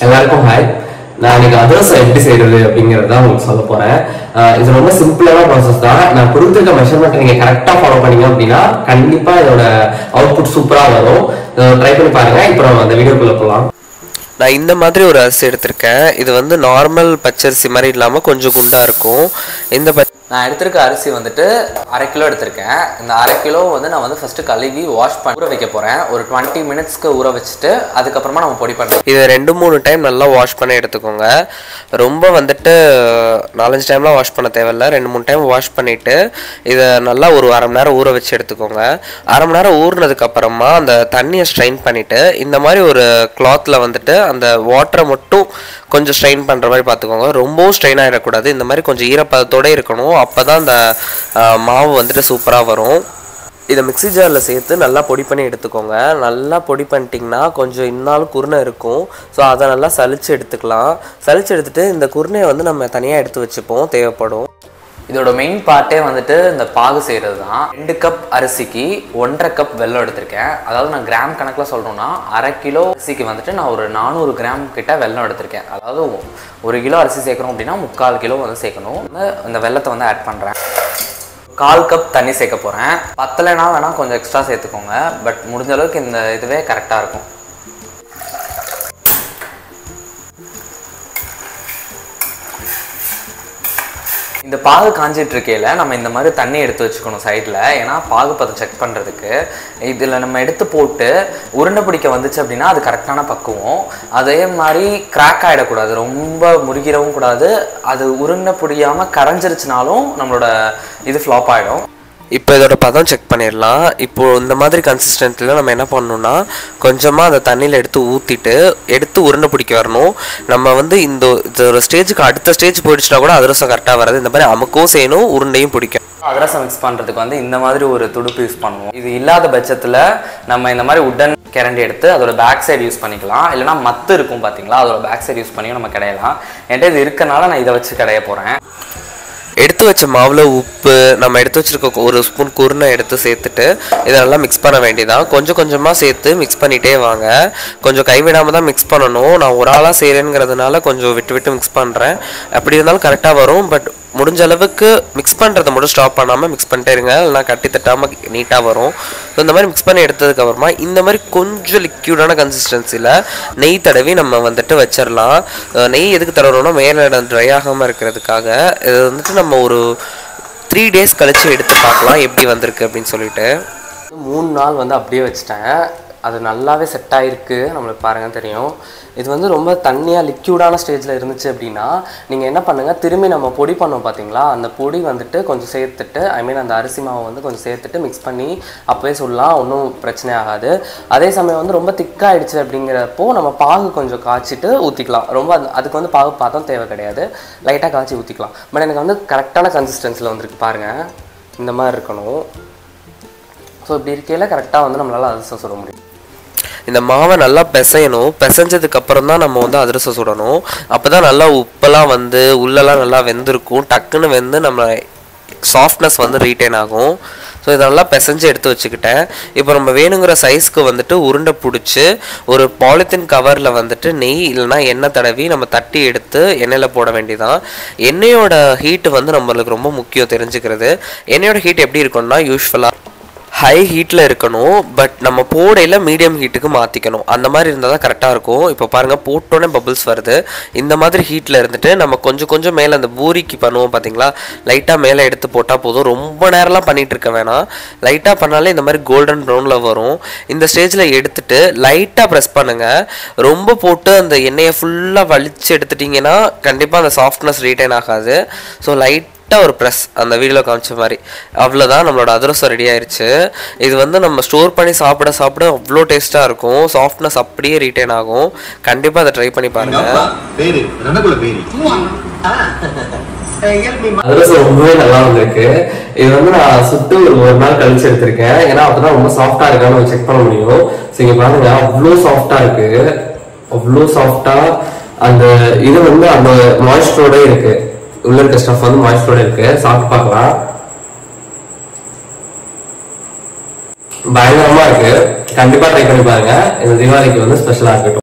எல்லாருக்கும் ஹாய். நான் இன்னைக்கு அதிரசம் எப்படி செய்யறது அப்படிங்கறத உங்களுக்கு சொல்ல போறேன். இது ரொம்ப சிம்பிளான ப்ராசஸ் தான். நான் கொடுத்துருக்க மெஷர்மெண்ட் நீங்க கரெக்டா ஃபாலோ பண்ணீங்க அப்படின்னா கண்டிப்பா இதோட அவுட்புட் சூப்பரா வரும். ட்ரை பண்ணி பாருங்க. இப்போ அந்த வீடியோக்குள்ள போகலாம். நான் இந்த மாதிரி ஒரு அரிசி எடுத்திருக்கேன். இது வந்து நார்மல் பச்சரிசி மாதிரி இல்லாமல் கொஞ்சம் குண்டா இருக்கும். நான் எடுத்திருக்க அரிசி வந்துட்டு 1/2 கிலோ எடுத்திருக்கேன். இந்த 1/2 கிலோ வந்து நான் வந்து ஃபர்ஸ்ட் கழுவி வாஷ் பண்ணி ஊற வைக்க போறேன். ஒரு 20 மினிட்ஸ்க்கு ஊற வச்சுட்டு அதுக்கப்புறமா நம்ம பொடி பண்ணுறோம். இதை 2-3 டைம் நல்லா வாஷ் பண்ணி எடுத்துக்கோங்க. ரொம்ப வந்துட்டு 4-5 டைம்லாம் வாஷ் பண்ண தேவையில்லை. 2-3 டைம் வாஷ் பண்ணிட்டு இதை நல்லா ஒரு 1/2 மணி நேரம் ஊற வச்சு எடுத்துக்கோங்க. 1/2 மணி நேரம் ஊறினதுக்கு அப்புறமா அந்த தண்ணியை ஸ்ட்ரெயின் பண்ணிட்டு இந்த மாதிரி ஒரு கிளாத்ல வந்துட்டு அந்த வாட்டரை மட்டும் கொஞ்சம் ஸ்ட்ரெயின் பண்ணுற மாதிரி பார்த்துக்கோங்க. ரொம்பவும் ஸ்ட்ரெயின் ஆகிடக்கூடாது. இந்த மாதிரி கொஞ்சம் ஈரப்பதத்தோடு இருக்கணும். அப்போ தான் அந்த மாவு வந்துட்டு சூப்பராக வரும். இதை மிக்ஸி ஜாரில் சேர்த்து நல்லா பொடி பண்ணி எடுத்துக்கோங்க. நல்லா பொடி பண்ணிட்டிங்கன்னா கொஞ்சம் இன்னாலும் குருணை இருக்கும். ஸோ அதை நல்லா சலிச்சு எடுத்துக்கலாம். சலிச்சு எடுத்துகிட்டு இந்த குருணையை வந்து நம்ம தனியாக எடுத்து வச்சுப்போம் தேவைப்படும். இதோட மெயின் பார்ட்டே வந்துட்டு இந்த பாகு செய்கிறது தான். 2 கப் அரிசிக்கு 1.5 கப் வெல்லம் எடுத்திருக்கேன். அதாவது நான் கிராம் கணக்கில் சொல்கிறோன்னா 1/2 கிலோ அரிசிக்கு வந்துட்டு நான் ஒரு 400 கிராம் கிட்ட வெல்லம் எடுத்திருக்கேன். அதாவது 1 கிலோ அரிசி சேர்க்குறோம் அப்படின்னா 3/4 கிலோ வந்து சேர்க்கணும். இந்த வெல்லத்தை வந்து ஆட் பண்ணுறேன். 1/4 கப் தண்ணி சேர்க்க போகிறேன். பத்தலைனா வேணால் கொஞ்சம் எக்ஸ்ட்ரா சேர்த்துக்கோங்க. பட் முடிஞ்ச அளவுக்கு இந்த இதுவே கரெக்டாக இருக்கும். இந்த பாகு காஞ்சிட்டு இருக்கையில் நம்ம இந்த மாதிரி தண்ணி எடுத்து வச்சுக்கணும் சைடில். ஏன்னா பாகு பதம் செக் பண்ணுறதுக்கு இதில் நம்ம எடுத்து போட்டு உருண்டை பிடிக்க வந்துச்சு அப்படின்னா அது கரெக்டான பக்குவம். அதே மாதிரி கிராக் ஆகிடக்கூடாது, ரொம்ப முறுகிடவும் கூடாது. அது உருண்டை பிடிக்காமல் கரைஞ்சிருச்சுனாலும் நம்மளோட இது ஃப்ளாப் ஆகிடும். இப்போ இதோட பதம் செக் பண்ணிடலாம். இப்போது இந்த மாதிரி கன்சிஸ்டன்ட்டில் நம்ம என்ன பண்ணணும்னா கொஞ்சமாக அந்த தண்ணியில் எடுத்து உருண்டை பிடிக்க வரணும். நம்ம வந்து இந்த ஒரு ஸ்டேஜுக்கு அடுத்த ஸ்டேஜ் போயிடுச்சுன்னா கூட அதிரசம் கரெக்டாக வராது. இந்த மாதிரி அமுக்கவும் செய்யணும், உருண்டையும் பிடிக்கும். அதிரசம் மிக்ஸ் பண்ணுறதுக்கு வந்து இந்த மாதிரி ஒரு துடுப்பு யூஸ் பண்ணுவோம். இது இல்லாத பட்சத்தில் நம்ம இந்த மாதிரி உட்டன் கரண்டி எடுத்து அதோட பேக் சைடு யூஸ் பண்ணிக்கலாம். இல்லைனா மத்து இருக்கும் பார்த்தீங்களா, அதோட பேக் சைடு யூஸ் பண்ணியும் நம்ம கிடையலாம். என்கிட்ட இது இருக்கனால நான் இதை வச்சு கடைய போகிறேன். எடுத்து வச்ச மாவில் உப்பு, நம்ம எடுத்து வச்சுருக்க 1 ஸ்பூன் குருணை எடுத்து சேர்த்துட்டு இதை நல்லா மிக்ஸ் பண்ண வேண்டியதான். கொஞ்சம் கொஞ்சமாக சேர்த்து மிக்ஸ் பண்ணிகிட்டே வாங்க. கொஞ்சம் கைவிடாமல் தான் மிக்ஸ் பண்ணணும். நான் ஒரு ஆளாக செய்கிறேங்கிறதுனால கொஞ்சம் விட்டு மிக்ஸ் பண்ணுறேன். அப்படி இருந்தாலும் கரெக்டாக வரும். பட் முடிஞ்ச அளவுக்கு மிக்ஸ் பண்ணுறதை மட்டும் ஸ்டாப் பண்ணாமல் மிக்ஸ் பண்ணிட்டே இருங்க. இல்லைனா கட்டி தட்டாமல் நீட்டாக வரும். ஸோ இந்த மாதிரி மிக்ஸ் பண்ணி எடுத்ததுக்கப்புறமா இந்த மாதிரி கொஞ்சம் லிக்யூடான கன்சிஸ்டன்சியில் நெய் தடவி நம்ம வந்துட்டு வச்சிடலாம். நெய் எதுக்கு தடவணும்னா மேலே ட்ரை ஆகாமல் இருக்கிறதுக்காக. இது வந்துட்டு நம்ம ஒரு 3 டேஸ் கழித்து எடுத்து பார்க்கலாம் எப்படி வந்திருக்கு அப்படின்னு சொல்லிட்டு. 3 நாள் வந்து அப்படியே வச்சுட்டேன். அது நல்லாவே செட் ஆகிருக்கு. நம்மளுக்கு பாருங்கள் தெரியும். இது வந்து ரொம்ப தண்ணியாக லிக்யூடான ஸ்டேஜில் இருந்துச்சு அப்படின்னா நீங்கள் என்ன பண்ணுங்கள், திரும்பி நம்ம பொடி பண்ணோம் பார்த்தீங்களா, அந்த பொடி வந்துட்டு கொஞ்சம் சேர்த்துட்டு அந்த அரிசி மாவை வந்து கொஞ்சம் சேர்த்துட்டு மிக்ஸ் பண்ணி அப்போவே சொல்லலாம். ஒன்றும் பிரச்சனை ஆகாது. அதே சமயம் வந்து ரொம்ப திக்காகிடுச்சு அப்படிங்கிறப்போ நம்ம பாகு கொஞ்சம் காய்ச்சிட்டு ஊற்றிக்கலாம். ரொம்ப அதுக்கு வந்து பாகு பாதம் தேவை கிடையாது. லைட்டாக காய்ச்சி ஊற்றிக்கலாம். பட் எனக்கு வந்து கரெக்டான கன்சிஸ்டன்சியில் வந்துருக்கு பாருங்கள். இந்த மாதிரி இருக்கணும். ஸோ இப்படி இருக்கையில் கரெக்டாக வந்து நம்மளால் அதிரசம் சுட முடியும். இந்த மாவை நல்லா பிசையணும். பிசைஞ்சதுக்கப்புறம் தான் நம்ம வந்து அதிரசம் சுடணும். அப்போ தான் நல்லா உப்பெல்லாம் வந்து உள்ளெல்லாம் நல்லா வெந்திருக்கும். டக்குன்னு வெந்து நம்ம சாஃப்ட்னஸ் வந்து ரீட்டைன் ஆகும். ஸோ இதை நல்லா பிசைஞ்சு எடுத்து வச்சுக்கிட்டேன். இப்போ நம்ம வேணுங்கிற சைஸ்க்கு வந்துட்டு உருண்டை பிடிச்சி ஒரு பாலித்தீன் கவரில் வந்துட்டு நெய் இல்லைனா எண்ணெய் தடவி நம்ம தட்டி எடுத்து எண்ணெயில் போட வேண்டியதான். எண்ணெயோட ஹீட்டு வந்து நம்மளுக்கு ரொம்ப முக்கியம் தெரிஞ்சுக்கிறது. எண்ணெயோட ஹீட் எப்படி இருக்கும்னா யூஸ்வலாக ஹை ஹீட்டில் இருக்கணும். பட் நம்ம போடையில் மீடியம் ஹீட்டுக்கு மாற்றிக்கணும். அந்த மாதிரி இருந்தால் தான் கரெக்டாக இருக்கும். இப்போ பாருங்கள், போட்டோன்னே பபிள்ஸ் வருது. இந்த மாதிரி ஹீட்டில் இருந்துட்டு நம்ம கொஞ்சம் மேலே அந்த பூரிக்கு பண்ணுவோம் பார்த்தீங்களா, லைட்டாக மேலே எடுத்து போட்டால் போதும். ரொம்ப நேரம்லாம் பண்ணிகிட்டு இருக்க வேணாம். லைட்டாக பண்ணாலே இந்த மாதிரி கோல்டன் ப்ரௌனில் வரும். இந்த ஸ்டேஜில் எடுத்துகிட்டு லைட்டாக ப்ரெஸ் பண்ணுங்கள். ரொம்ப போட்டு அந்த எண்ணெயை ஃபுல்லாக வலிச்சு எடுத்துட்டிங்கன்னா கண்டிப்பாக அந்த சாஃப்ட்னஸ் ரீட்டைன் ஆகாது. ஸோ ஒரு ப்ரெஸ் அந்த வீடியோவில் காமிச்ச மாதிரி அவ்வளோதான். நம்மளோட அதிரசம் ரெடி ஆயிடுச்சு. இது வந்து நம்ம ஸ்டோர் பண்ணி சாப்பிட அவ்வளோ டேஸ்ட்டாக இருக்கும். சாஃப்ட்னஸ் அப்படியே ரீட்டைன் ஆகும். கண்டிப்பாக அதை ட்ரை பண்ணி பாருங்கள். அதிரசம் ரொம்பவே நல்லா வந்திருக்கு. இது வந்து நான் சுட்டு ஒரு நாள் கழிச்சு எடுத்திருக்கேன். ஏன்னா அப்பதான் ரொம்ப சாஃப்டா இருக்கான்னு செக் பண்ண முடியும். இங்க பாருங்க, அவ்வளோ சாஃப்டா இருக்கு. அவ்வளோ சாஃப்டா அந்த இது வந்து அந்த மாய்ஸ்டரோட இருக்கு. உள்ள இருக்க ஸ்டஃப் வந்து மாய்ஸ்டரோட இருக்கு. சாப்பிட்டு பார்க்கலாம். பயங்கரமா இருக்கு. கண்டிப்பா ட்ரை பண்ணி பாருங்க. இந்த தீபாவளிக்கு வந்து ஸ்பெஷலா இருக்கட்டும்.